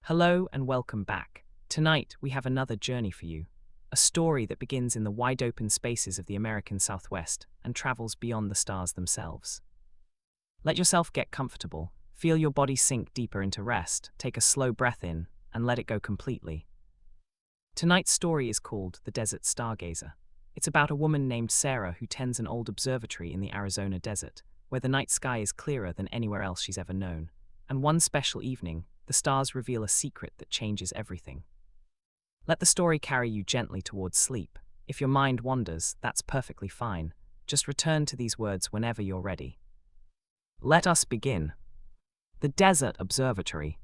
Hello and welcome back. Tonight we have another journey for you. A story that begins in the wide open spaces of the American Southwest and travels beyond the stars themselves. Let yourself get comfortable, feel your body sink deeper into rest, take a slow breath in, and let it go completely. Tonight's story is called The Desert Stargazer. It's about a woman named Sarah who tends an old observatory in the Arizona desert, where the night sky is clearer than anywhere else she's ever known. And one special evening, the stars reveal a secret that changes everything. Let the story carry you gently towards sleep. If your mind wanders, that's perfectly fine. Just return to these words whenever you're ready. Let us begin. The Desert Observatory.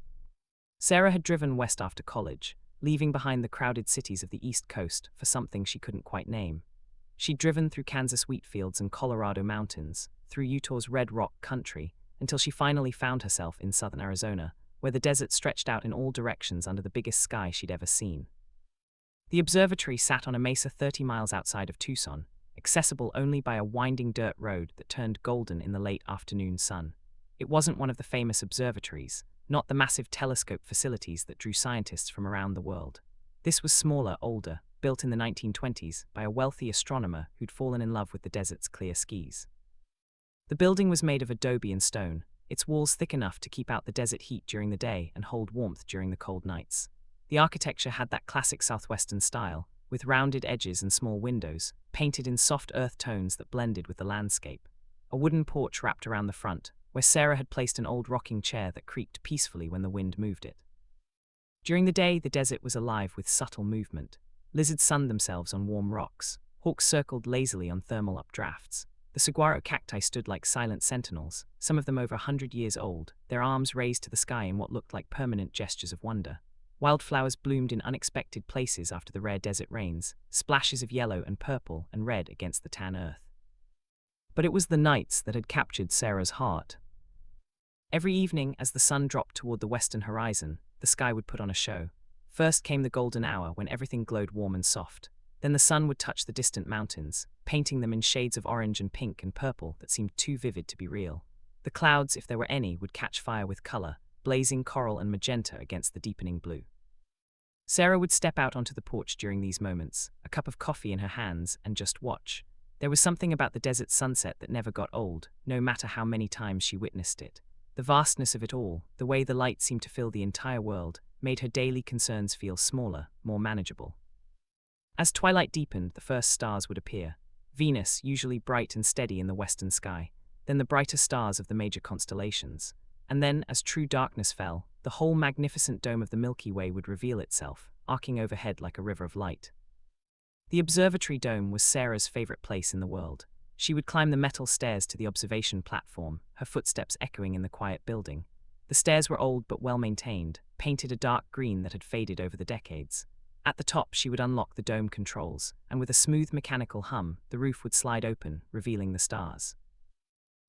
Sarah had driven west after college, leaving behind the crowded cities of the East Coast for something she couldn't quite name. She'd driven through Kansas wheat fields and Colorado mountains, through Utah's red rock country, until she finally found herself in southern Arizona, where the desert stretched out in all directions under the biggest sky she'd ever seen. The observatory sat on a mesa 30 miles outside of Tucson, accessible only by a winding dirt road that turned golden in the late afternoon sun. It wasn't one of the famous observatories, not the massive telescope facilities that drew scientists from around the world. This was smaller, older, built in the 1920s by a wealthy astronomer who'd fallen in love with the desert's clear skies. The building was made of adobe and stone, its walls thick enough to keep out the desert heat during the day and hold warmth during the cold nights. The architecture had that classic southwestern style, with rounded edges and small windows, painted in soft earth tones that blended with the landscape. A wooden porch wrapped around the front, where Sarah had placed an old rocking chair that creaked peacefully when the wind moved it. During the day, the desert was alive with subtle movement. Lizards sunned themselves on warm rocks. Hawks circled lazily on thermal updrafts. The saguaro cacti stood like silent sentinels, some of them over 100 years old, their arms raised to the sky in what looked like permanent gestures of wonder. Wildflowers bloomed in unexpected places after the rare desert rains, splashes of yellow and purple and red against the tan earth. But it was the nights that had captured Sarah's heart. Every evening, as the sun dropped toward the western horizon, the sky would put on a show. First came the golden hour when everything glowed warm and soft. Then the sun would touch the distant mountains, painting them in shades of orange and pink and purple that seemed too vivid to be real. The clouds, if there were any, would catch fire with color, blazing coral and magenta against the deepening blue. Sarah would step out onto the porch during these moments, a cup of coffee in her hands, and just watch. There was something about the desert sunset that never got old, no matter how many times she witnessed it. The vastness of it all, the way the light seemed to fill the entire world, made her daily concerns feel smaller, more manageable. As twilight deepened, the first stars would appear. Venus, usually bright and steady in the western sky, then the brighter stars of the major constellations. And then, as true darkness fell, the whole magnificent dome of the Milky Way would reveal itself, arcing overhead like a river of light. The observatory dome was Sarah's favorite place in the world. She would climb the metal stairs to the observation platform, her footsteps echoing in the quiet building. The stairs were old but well-maintained, painted a dark green that had faded over the decades. At the top, she would unlock the dome controls, and with a smooth mechanical hum, the roof would slide open, revealing the stars.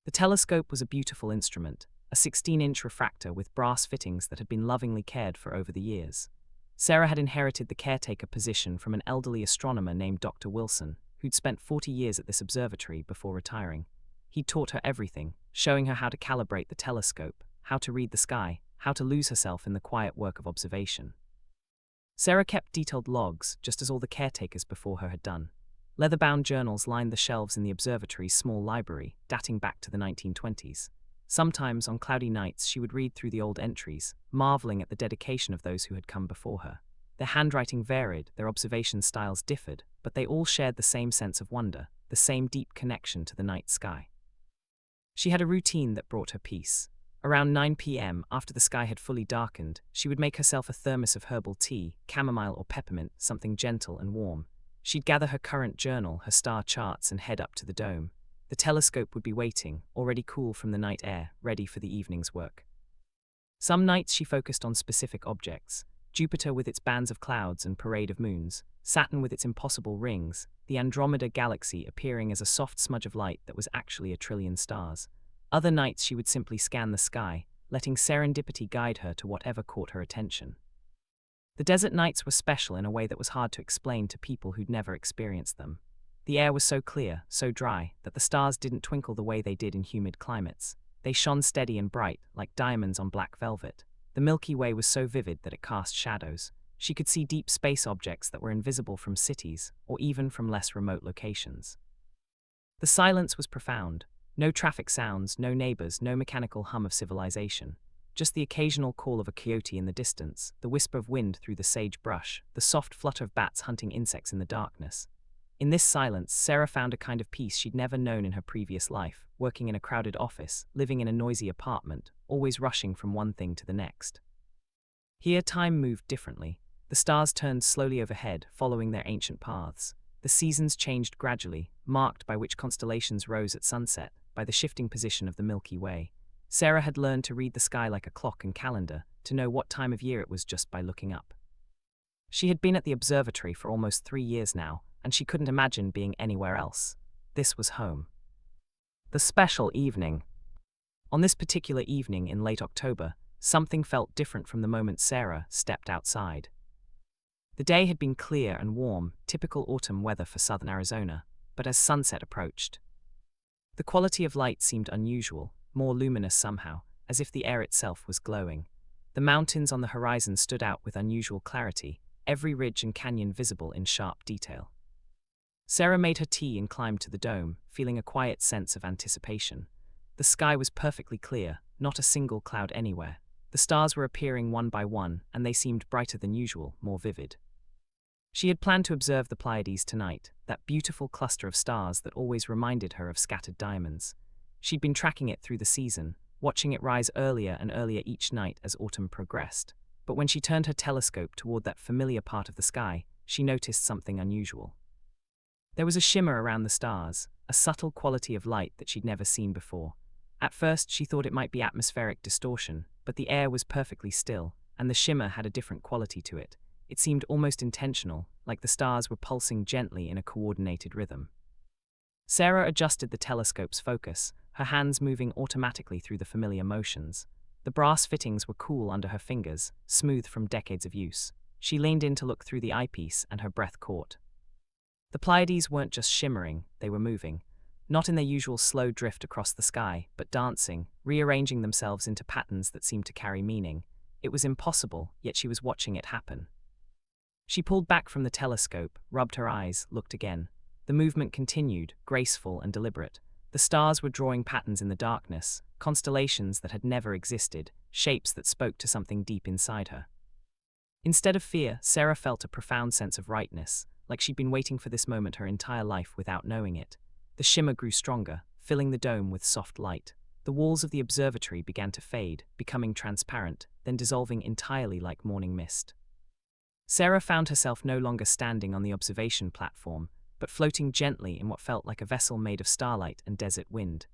The telescope was a beautiful instrument, a 16-inch refractor with brass fittings that had been lovingly cared for over the years. Sarah had inherited the caretaker position from an elderly astronomer named Dr. Wilson, who'd spent 40 years at this observatory before retiring. He'd taught her everything, showing her how to calibrate the telescope, how to read the sky, how to lose herself in the quiet work of observation. Sarah kept detailed logs, just as all the caretakers before her had done. Leather-bound journals lined the shelves in the observatory's small library, dating back to the 1920s. Sometimes, on cloudy nights, she would read through the old entries, marveling at the dedication of those who had come before her. Their handwriting varied, their observation styles differed, but they all shared the same sense of wonder, the same deep connection to the night sky. She had a routine that brought her peace. Around 9 p.m., after the sky had fully darkened, she would make herself a thermos of herbal tea, chamomile or peppermint, something gentle and warm. She'd gather her current journal, her star charts, and head up to the dome. The telescope would be waiting, already cool from the night air, ready for the evening's work. Some nights she focused on specific objects: Jupiter with its bands of clouds and parade of moons, Saturn with its impossible rings, the Andromeda galaxy appearing as a soft smudge of light that was actually a trillion stars. Other nights she would simply scan the sky, letting serendipity guide her to whatever caught her attention. The desert nights were special in a way that was hard to explain to people who'd never experienced them. The air was so clear, so dry, that the stars didn't twinkle the way they did in humid climates. They shone steady and bright, like diamonds on black velvet. The Milky Way was so vivid that it cast shadows. She could see deep space objects that were invisible from cities, or even from less remote locations. The silence was profound. No traffic sounds, no neighbors, no mechanical hum of civilization. Just the occasional call of a coyote in the distance, the whisper of wind through the sage brush, the soft flutter of bats hunting insects in the darkness. In this silence, Sarah found a kind of peace she'd never known in her previous life, working in a crowded office, living in a noisy apartment, always rushing from one thing to the next. Here, time moved differently. The stars turned slowly overhead, following their ancient paths. The seasons changed gradually, marked by which constellations rose at sunset, by the shifting position of the Milky Way. Sarah had learned to read the sky like a clock and calendar, to know what time of year it was just by looking up. She had been at the observatory for almost 3 years now, and she couldn't imagine being anywhere else. This was home. The special evening. On this particular evening in late October, something felt different from the moment Sarah stepped outside. The day had been clear and warm, typical autumn weather for southern Arizona, but as sunset approached, the quality of light seemed unusual, more luminous somehow, as if the air itself was glowing. The mountains on the horizon stood out with unusual clarity, every ridge and canyon visible in sharp detail. Sarah made her tea and climbed to the dome, feeling a quiet sense of anticipation. The sky was perfectly clear, not a single cloud anywhere. The stars were appearing one by one, and they seemed brighter than usual, more vivid. She had planned to observe the Pleiades tonight, that beautiful cluster of stars that always reminded her of scattered diamonds. She'd been tracking it through the season, watching it rise earlier and earlier each night as autumn progressed. But when she turned her telescope toward that familiar part of the sky, she noticed something unusual. There was a shimmer around the stars, a subtle quality of light that she'd never seen before. At first, she thought it might be atmospheric distortion, but the air was perfectly still, and the shimmer had a different quality to it. It seemed almost intentional, like the stars were pulsing gently in a coordinated rhythm. Sarah adjusted the telescope's focus, her hands moving automatically through the familiar motions. The brass fittings were cool under her fingers, smooth from decades of use. She leaned in to look through the eyepiece, and her breath caught. The Pleiades weren't just shimmering, they were moving. Not in their usual slow drift across the sky, but dancing, rearranging themselves into patterns that seemed to carry meaning. It was impossible, yet she was watching it happen. She pulled back from the telescope, rubbed her eyes, looked again. The movement continued, graceful and deliberate. The stars were drawing patterns in the darkness, constellations that had never existed, shapes that spoke to something deep inside her. Instead of fear, Sarah felt a profound sense of rightness, like she'd been waiting for this moment her entire life without knowing it. The shimmer grew stronger, filling the dome with soft light. The walls of the observatory began to fade, becoming transparent, then dissolving entirely like morning mist. Sarah found herself no longer standing on the observation platform, but floating gently in what felt like a vessel made of starlight and desert wind.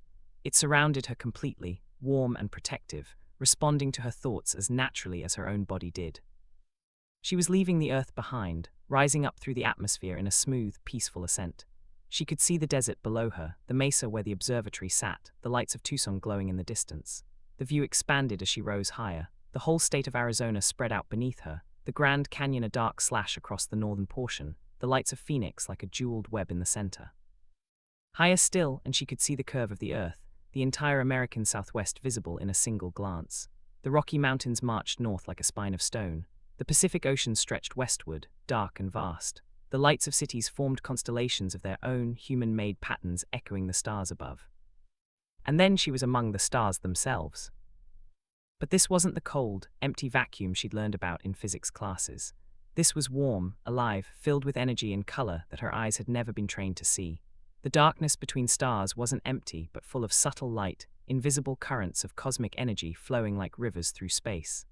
It surrounded her completely, warm and protective, responding to her thoughts as naturally as her own body did. She was leaving the earth behind, rising up through the atmosphere in a smooth, peaceful ascent. She could see the desert below her, the mesa where the observatory sat, the lights of Tucson glowing in the distance. The view expanded as she rose higher. The whole state of Arizona spread out beneath her, the Grand Canyon a dark slash across the northern portion, the lights of Phoenix like a jeweled web in the center. Higher still, and she could see the curve of the earth, the entire American Southwest visible in a single glance. The Rocky Mountains marched north like a spine of stone. The Pacific Ocean stretched westward, dark and vast. The lights of cities formed constellations of their own human-made patterns echoing the stars above. And then she was among the stars themselves. But this wasn't the cold, empty vacuum she'd learned about in physics classes. This was warm, alive, filled with energy and color that her eyes had never been trained to see. The darkness between stars wasn't empty, but full of subtle light, invisible currents of cosmic energy flowing like rivers through space.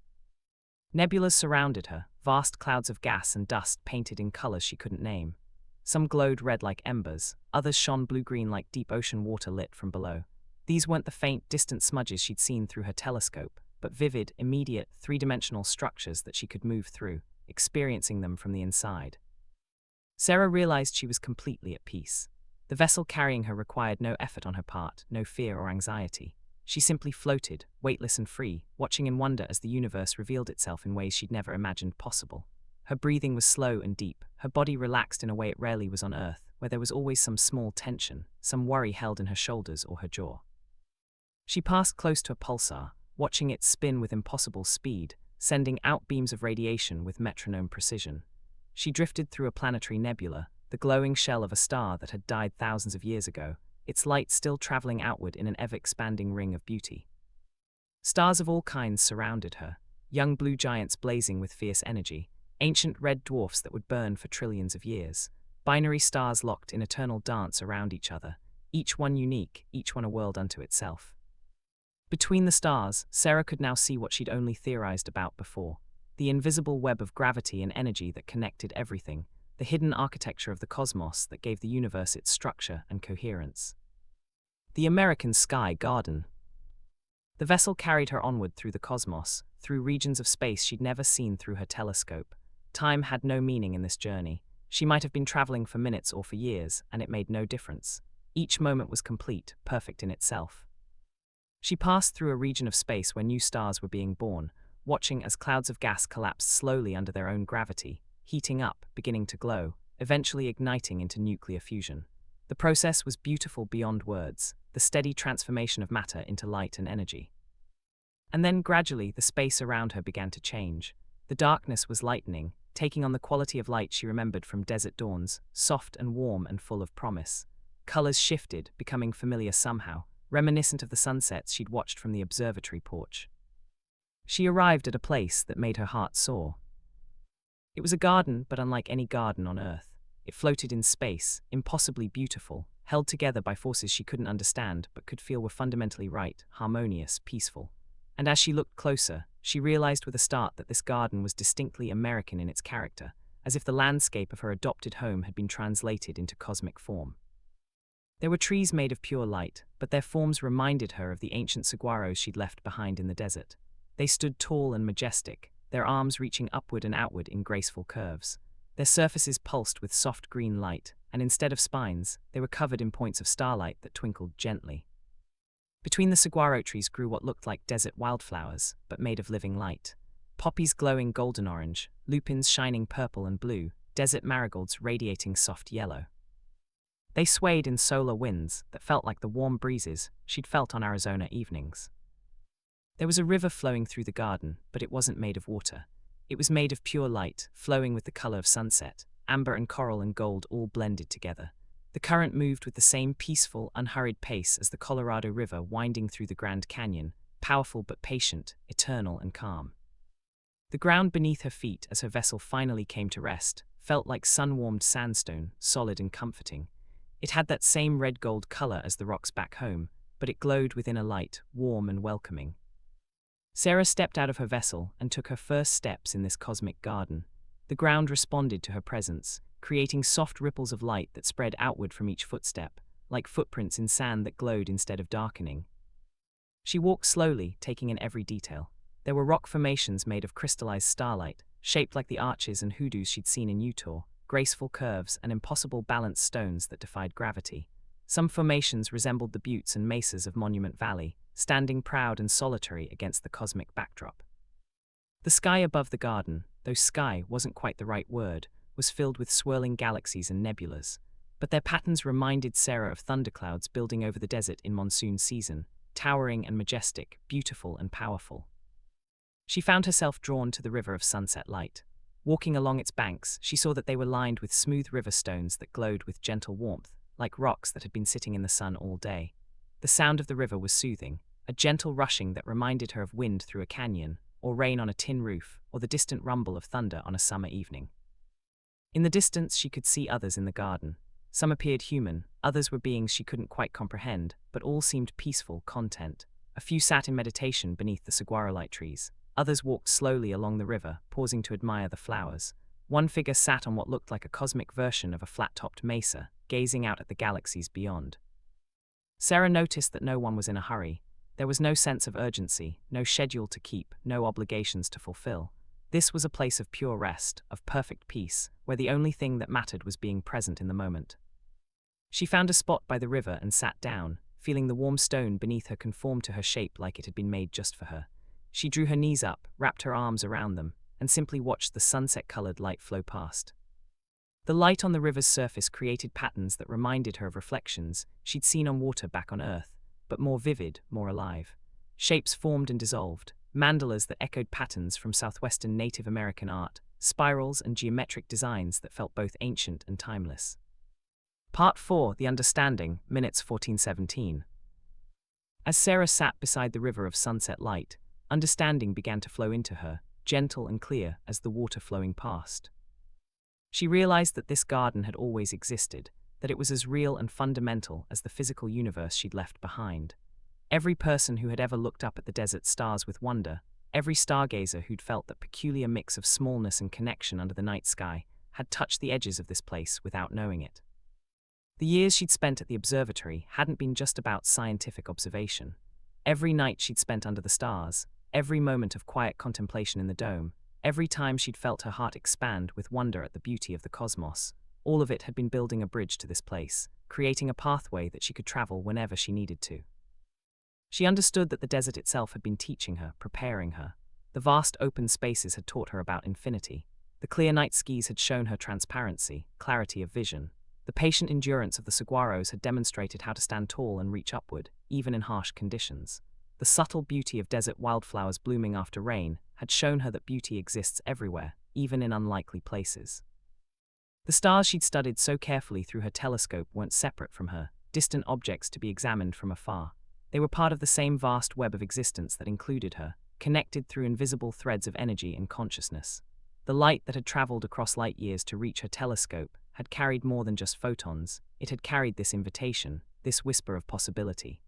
Nebulas surrounded her, vast clouds of gas and dust painted in colors she couldn't name. Some glowed red like embers, others shone blue-green like deep ocean water lit from below. These weren't the faint, distant smudges she'd seen through her telescope, but vivid, immediate, three-dimensional structures that she could move through, experiencing them from the inside. Sarah realized she was completely at peace. The vessel carrying her required no effort on her part, no fear or anxiety. She simply floated, weightless and free, watching in wonder as the universe revealed itself in ways she'd never imagined possible. Her breathing was slow and deep, her body relaxed in a way it rarely was on Earth, where there was always some small tension, some worry held in her shoulders or her jaw. She passed close to a pulsar, watching it spin with impossible speed, sending out beams of radiation with metronome precision. She drifted through a planetary nebula, the glowing shell of a star that had died thousands of years ago, its light still traveling outward in an ever-expanding ring of beauty. Stars of all kinds surrounded her, young blue giants blazing with fierce energy, ancient red dwarfs that would burn for trillions of years, binary stars locked in eternal dance around each other, each one unique, each one a world unto itself. Between the stars, Sarah could now see what she'd only theorized about before, the invisible web of gravity and energy that connected everything, the hidden architecture of the cosmos that gave the universe its structure and coherence. The American Sky Garden. The vessel carried her onward through the cosmos, through regions of space she'd never seen through her telescope. Time had no meaning in this journey. She might have been traveling for minutes or for years, and it made no difference. Each moment was complete, perfect in itself. She passed through a region of space where new stars were being born, watching as clouds of gas collapsed slowly under their own gravity, heating up, beginning to glow, eventually igniting into nuclear fusion. The process was beautiful beyond words, the steady transformation of matter into light and energy. And then gradually the space around her began to change. The darkness was lightening, taking on the quality of light she remembered from desert dawns, soft and warm and full of promise. Colors shifted, becoming familiar somehow, reminiscent of the sunsets she'd watched from the observatory porch. She arrived at a place that made her heart soar. It was a garden, but unlike any garden on Earth. It floated in space, impossibly beautiful, held together by forces she couldn't understand but could feel were fundamentally right, harmonious, peaceful. And as she looked closer, she realized with a start that this garden was distinctly American in its character, as if the landscape of her adopted home had been translated into cosmic form. There were trees made of pure light, but their forms reminded her of the ancient saguaros she'd left behind in the desert. They stood tall and majestic, their arms reaching upward and outward in graceful curves. Their surfaces pulsed with soft green light, and instead of spines, they were covered in points of starlight that twinkled gently. Between the saguaro trees grew what looked like desert wildflowers, but made of living light. Poppies glowing golden orange, lupins shining purple and blue, desert marigolds radiating soft yellow. They swayed in solar winds that felt like the warm breezes she'd felt on Arizona evenings. There was a river flowing through the garden, but it wasn't made of water. It was made of pure light, flowing with the color of sunset, amber and coral and gold all blended together. The current moved with the same peaceful, unhurried pace as the Colorado River winding through the Grand Canyon, powerful but patient, eternal and calm. The ground beneath her feet as her vessel finally came to rest felt like sun-warmed sandstone, solid and comforting. It had that same red-gold color as the rocks back home, but it glowed within a light, warm and welcoming. Sarah stepped out of her vessel and took her first steps in this cosmic garden. The ground responded to her presence, creating soft ripples of light that spread outward from each footstep, like footprints in sand that glowed instead of darkening. She walked slowly, taking in every detail. There were rock formations made of crystallized starlight, shaped like the arches and hoodoos she'd seen in Utah, graceful curves and impossible balanced stones that defied gravity. Some formations resembled the buttes and mesas of Monument Valley, standing proud and solitary against the cosmic backdrop. The sky above the garden, though sky wasn't quite the right word, was filled with swirling galaxies and nebulas, but their patterns reminded Sarah of thunderclouds building over the desert in monsoon season, towering and majestic, beautiful and powerful. She found herself drawn to the river of sunset light. Walking along its banks, she saw that they were lined with smooth river stones that glowed with gentle warmth, like rocks that had been sitting in the sun all day. The sound of the river was soothing, a gentle rushing that reminded her of wind through a canyon, or rain on a tin roof, or the distant rumble of thunder on a summer evening. In the distance she could see others in the garden. Some appeared human, others were beings she couldn't quite comprehend, but all seemed peaceful, content. A few sat in meditation beneath the saguaro-light trees. Others walked slowly along the river, pausing to admire the flowers. One figure sat on what looked like a cosmic version of a flat-topped mesa, gazing out at the galaxies beyond. Sarah noticed that no one was in a hurry. There was no sense of urgency, no schedule to keep, no obligations to fulfill. This was a place of pure rest, of perfect peace, where the only thing that mattered was being present in the moment. She found a spot by the river and sat down, feeling the warm stone beneath her conform to her shape like it had been made just for her. She drew her knees up, wrapped her arms around them, and simply watched the sunset-colored light flow past. The light on the river's surface created patterns that reminded her of reflections she'd seen on water back on Earth, but more vivid, more alive. Shapes formed and dissolved, mandalas that echoed patterns from southwestern Native American art, spirals and geometric designs that felt both ancient and timeless. Part 4, The Understanding, minutes 14:17. As Sarah sat beside the river of sunset light, understanding began to flow into her, gentle and clear as the water flowing past. She realized that this garden had always existed, that it was as real and fundamental as the physical universe she'd left behind. Every person who had ever looked up at the desert stars with wonder, every stargazer who'd felt that peculiar mix of smallness and connection under the night sky, had touched the edges of this place without knowing it. The years she'd spent at the observatory hadn't been just about scientific observation. Every night she'd spent under the stars, every moment of quiet contemplation in the dome, every time she'd felt her heart expand with wonder at the beauty of the cosmos, all of it had been building a bridge to this place, creating a pathway that she could travel whenever she needed to. She understood that the desert itself had been teaching her, preparing her. The vast open spaces had taught her about infinity. The clear night skies had shown her transparency, clarity of vision. The patient endurance of the saguaros had demonstrated how to stand tall and reach upward, even in harsh conditions. The subtle beauty of desert wildflowers blooming after rain had shown her that beauty exists everywhere, even in unlikely places. The stars she'd studied so carefully through her telescope weren't separate from her, distant objects to be examined from afar. They were part of the same vast web of existence that included her, connected through invisible threads of energy and consciousness. The light that had traveled across light years to reach her telescope had carried more than just photons. It had carried this invitation, this whisper of possibility.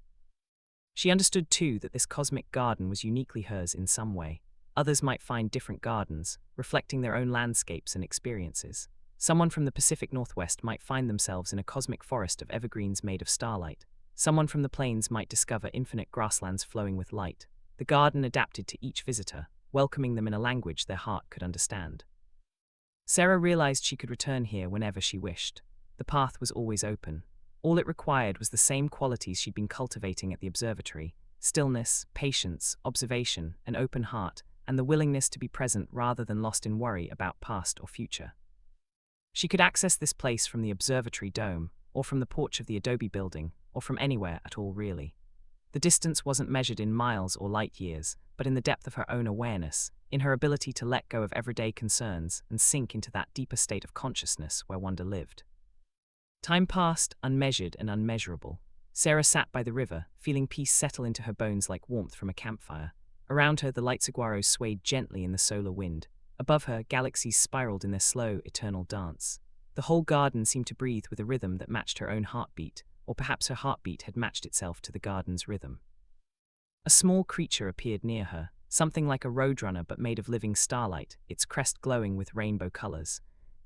She understood too that this cosmic garden was uniquely hers in some way. Others might find different gardens, reflecting their own landscapes and experiences. Someone from the Pacific Northwest might find themselves in a cosmic forest of evergreens made of starlight. Someone from the plains might discover infinite grasslands flowing with light. The garden adapted to each visitor, welcoming them in a language their heart could understand. Sarah realized she could return here whenever she wished. The path was always open. All it required was the same qualities she'd been cultivating at the observatory: stillness, patience, observation, an open heart, and the willingness to be present rather than lost in worry about past or future. She could access this place from the observatory dome, or from the porch of the adobe building, or from anywhere at all really. The distance wasn't measured in miles or light years, but in the depth of her own awareness, in her ability to let go of everyday concerns and sink into that deeper state of consciousness where wonder lived. Time passed, unmeasured and unmeasurable. Sarah sat by the river, feeling peace settle into her bones like warmth from a campfire. Around her, the light saguaros swayed gently in the solar wind. Above her, galaxies spiraled in their slow, eternal dance. The whole garden seemed to breathe with a rhythm that matched her own heartbeat, or perhaps her heartbeat had matched itself to the garden's rhythm. A small creature appeared near her, something like a roadrunner but made of living starlight, its crest glowing with rainbow colors.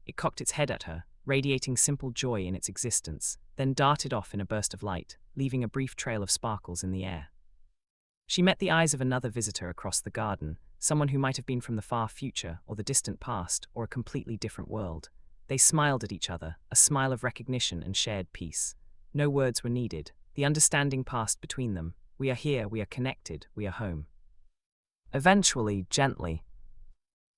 It cocked its head at her, radiating simple joy in its existence, then darted off in a burst of light, leaving a brief trail of sparkles in the air. She met the eyes of another visitor across the garden, someone who might have been from the far future or the distant past or a completely different world. They smiled at each other, a smile of recognition and shared peace. No words were needed. The understanding passed between them. We are here, we are connected, we are home. Eventually, gently,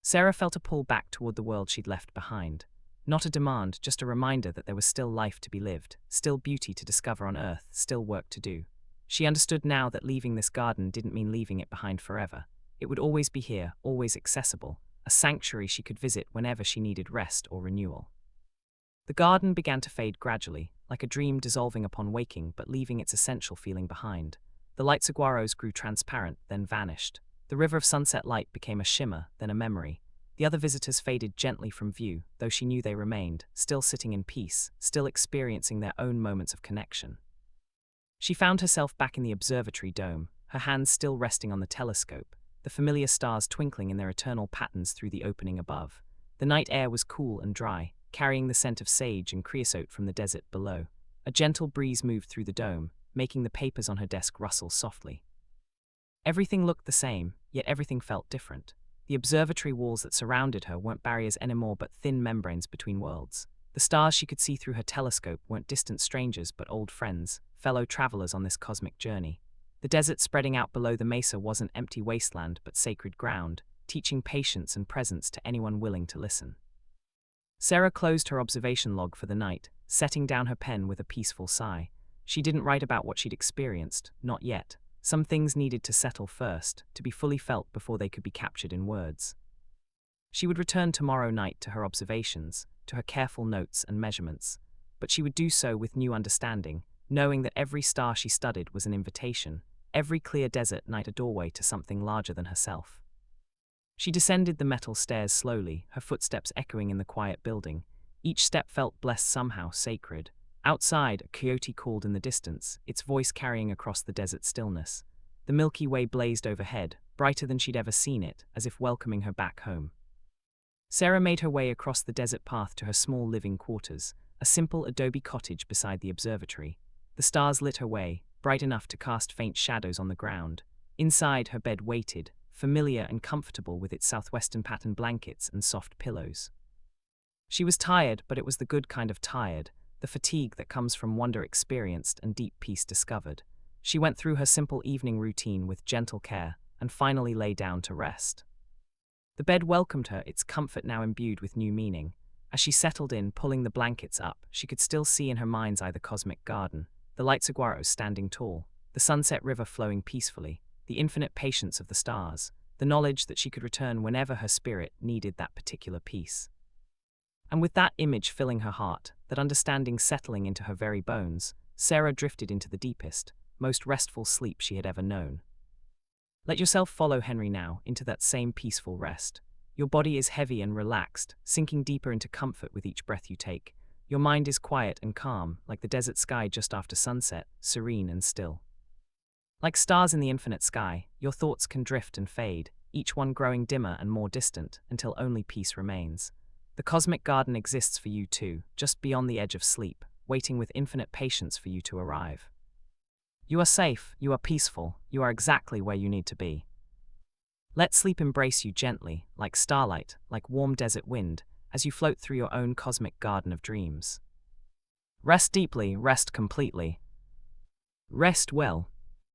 Sarah felt a pull back toward the world she'd left behind. Not a demand, just a reminder that there was still life to be lived, still beauty to discover on Earth, still work to do. She understood now that leaving this garden didn't mean leaving it behind forever. It would always be here, always accessible, a sanctuary she could visit whenever she needed rest or renewal. The garden began to fade gradually, like a dream dissolving upon waking but leaving its essential feeling behind. The light saguaros grew transparent, then vanished. The river of sunset light became a shimmer, then a memory. The other visitors faded gently from view, though she knew they remained, still sitting in peace, still experiencing their own moments of connection. She found herself back in the observatory dome, her hands still resting on the telescope, the familiar stars twinkling in their eternal patterns through the opening above. The night air was cool and dry, carrying the scent of sage and creosote from the desert below. A gentle breeze moved through the dome, making the papers on her desk rustle softly. Everything looked the same, yet everything felt different. The observatory walls that surrounded her weren't barriers anymore but thin membranes between worlds. The stars she could see through her telescope weren't distant strangers but old friends, fellow travelers on this cosmic journey. The desert spreading out below the mesa wasn't empty wasteland but sacred ground, teaching patience and presence to anyone willing to listen. Sarah closed her observation log for the night, setting down her pen with a peaceful sigh. She didn't write about what she'd experienced, not yet. Some things needed to settle first, to be fully felt before they could be captured in words. She would return tomorrow night to her observations, to her careful notes and measurements, but she would do so with new understanding, knowing that every star she studied was an invitation, every clear desert night a doorway to something larger than herself. She descended the metal stairs slowly, her footsteps echoing in the quiet building. Each step felt blessed, somehow sacred. Outside, a coyote called in the distance, its voice carrying across the desert stillness. The Milky Way blazed overhead, brighter than she'd ever seen it, as if welcoming her back home. Sarah made her way across the desert path to her small living quarters, a simple adobe cottage beside the observatory. The stars lit her way, bright enough to cast faint shadows on the ground. Inside, her bed waited, familiar and comfortable with its southwestern pattern blankets and soft pillows. She was tired, but it was the good kind of tired, the fatigue that comes from wonder experienced and deep peace discovered. She went through her simple evening routine with gentle care, and finally lay down to rest. The bed welcomed her, its comfort now imbued with new meaning. As she settled in, pulling the blankets up, she could still see in her mind's eye the cosmic garden, the light saguaros standing tall, the sunset river flowing peacefully, the infinite patience of the stars, the knowledge that she could return whenever her spirit needed that particular peace. And with that image filling her heart, that understanding settling into her very bones, Sarah drifted into the deepest, most restful sleep she had ever known. Let yourself follow Henry now into that same peaceful rest. Your body is heavy and relaxed, sinking deeper into comfort with each breath you take. Your mind is quiet and calm, like the desert sky just after sunset, serene and still. Like stars in the infinite sky, your thoughts can drift and fade, each one growing dimmer and more distant, until only peace remains. The cosmic garden exists for you too, just beyond the edge of sleep, waiting with infinite patience for you to arrive. You are safe, you are peaceful, you are exactly where you need to be. Let sleep embrace you gently, like starlight, like warm desert wind, as you float through your own cosmic garden of dreams. Rest deeply, rest completely. Rest well.